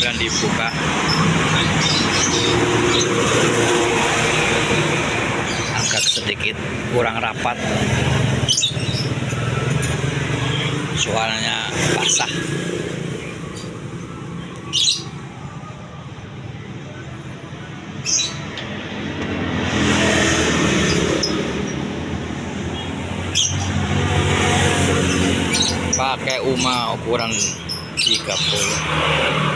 kemudian dibuka. Agak sedikit kurang rapat, soalnya basah. Pakai UMA ukuran 30.